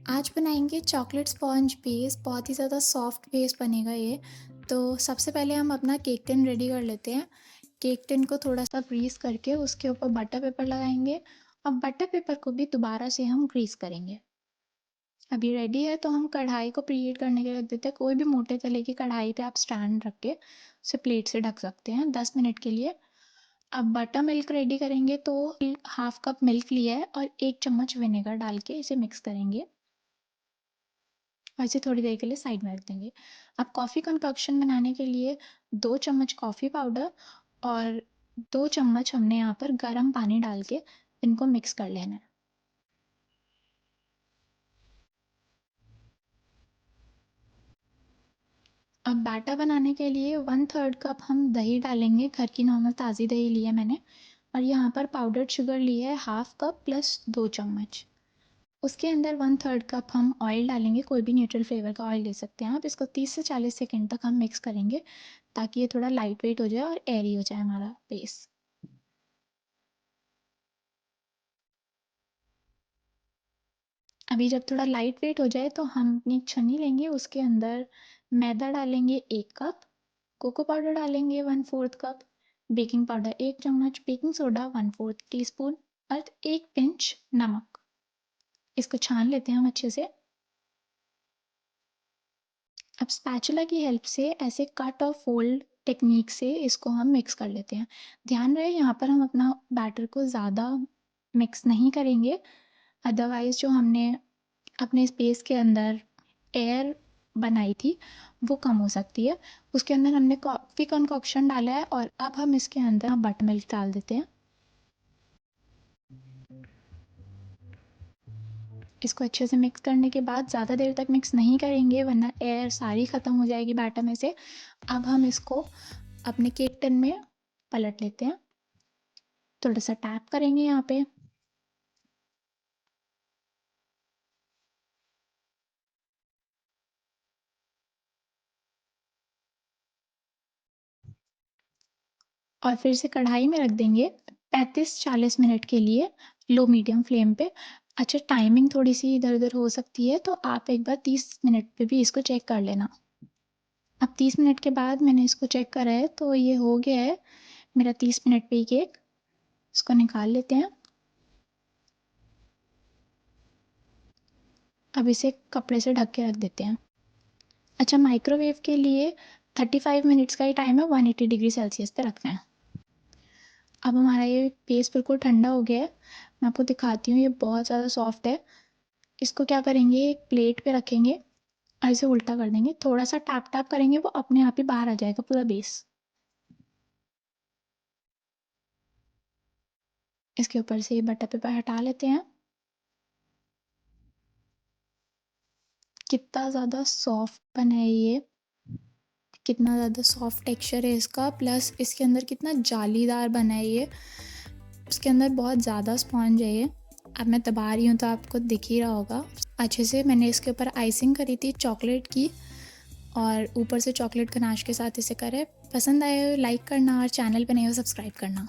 आज बनाएंगे chocolate sponge base. बहुत ही ज़्यादा सॉफ्ट बेस बनेगा ये। तो सबसे पहले हम अपना केक टिन रेडी कर लेते हैं। केक टिन को थोड़ा सा ग्रीस करके उसके ऊपर बटर पेपर लगाएंगे और बटर पेपर को भी दोबारा से हम ग्रीस करेंगे। अभी रेडी है तो हम कढ़ाई को प्रीहीट करने के लिए रख देते हैं। कोई भी मोटे तले की कढ़ाई पे आप स्टैंड रख के उसे प्लेट से ढक सकते हैं 10 मिनट के लिए। अब बटर मिल्क रेडी करेंगे तो हाफ कप मिल्क लिया है और 1 चम्मच विनेगर डाल के इसे मिक्स करेंगे और इसे थोड़ी देर के लिए साइड में रख देंगे। अब कॉफ़ी कंकॉक्शन बनाने के लिए 2 चम्मच कॉफ़ी पाउडर और 2 चम्मच हमने यहाँ पर गर्म पानी डाल के इनको मिक्स कर लेना है। अब बैटर बनाने के लिए 1/3 कप हम दही डालेंगे। घर की नॉर्मल ताज़ी दही ली है मैंने। और यहाँ पर पाउडर्ड शुगर ली है हाफ कप प्लस 2 चम्मच। उसके अंदर 1/3 कप हम ऑयल डालेंगे। कोई भी न्यूट्रल फ्लेवर का ऑयल ले सकते हैं आप। इसको 30 से 40 सेकंड तक हम मिक्स करेंगे ताकि ये थोड़ा लाइट वेट हो जाए और एयरी हो जाए हमारा बेस। अभी जब थोड़ा लाइट वेट हो जाए तो हम अपनी छन्नी लेंगे, उसके अंदर मैदा डालेंगे 1 कप, कोको पाउडर डालेंगे 1/4 कप, बेकिंग पाउडर 1 चम्मच, बेकिंग सोडा 1/4 टीस्पून और 1 पिंच नमक। इसको छान लेते हैं हम अच्छे से। अब स्पैचुला की हेल्प से ऐसे कट और फोल्ड टेक्निक से इसको हम मिक्स कर लेते हैं। ध्यान रहे यहाँ पर हम अपना बैटर को ज़्यादा मिक्स नहीं करेंगे, अदरवाइज़ जो हमने अपने स्पेस के अंदर एयर बनाई थी वो कम हो सकती है। उसके अंदर हमने कॉफ़ी कंकॉक्शन डाला है और अब हम इसके अंदर बटर मिल्क डाल देते हैं। इसको अच्छे से मिक्स करने के बाद ज़्यादा देर तक मिक्स नहीं करेंगे वरना एयर सारी ख़त्म हो जाएगी बैटर में से। अब हम इसको अपने केक टिन में पलट लेते हैं। थोड़ा सा टैप करेंगे यहाँ पे। और फिर से कढ़ाई में रख देंगे 35-40 मिनट के लिए लो मीडियम फ्लेम पे। अच्छा, टाइमिंग थोड़ी सी इधर उधर हो सकती है तो आप एक बार 30 मिनट पे भी इसको चेक कर लेना। अब 30 मिनट के बाद मैंने इसको चेक करा है तो ये हो गया है मेरा 30 मिनट पे ही केक। इसको निकाल लेते हैं। अब इसे कपड़े से ढक के रख देते हैं। अच्छा, माइक्रोवेव के लिए 35 मिनट्स का ही टाइम है, 180 डिग्री सेल्सियस पे रखना है। अब हमारा ये पेस्ट बिल्कुल ठंडा हो गया है। मैं आपको दिखाती हूँ, ये बहुत ज़्यादा सॉफ्ट है। इसको क्या करेंगे, एक प्लेट पे रखेंगे और इसे उल्टा कर देंगे। थोड़ा सा टैप टैप करेंगे वो अपने आप ही बाहर आ जाएगा पूरा बेस। इसके ऊपर से ये बटर पेपर हटा लेते हैं। कितना ज़्यादा सॉफ्ट बना है ये, कितना ज़्यादा सॉफ्ट टेक्सचर है इसका, प्लस इसके अंदर कितना जालीदार बना है ये। इसके अंदर बहुत ज़्यादा स्पॉन्ज है ये। अब मैं दबा रही हूँ तो आपको दिख ही रहा होगा अच्छे से। मैंने इसके ऊपर आइसिंग करी थी चॉकलेट की और ऊपर से चॉकलेट गनाश के साथ इसे करें। पसंद आए हो लाइक करना और चैनल पे नए हो सब्सक्राइब करना।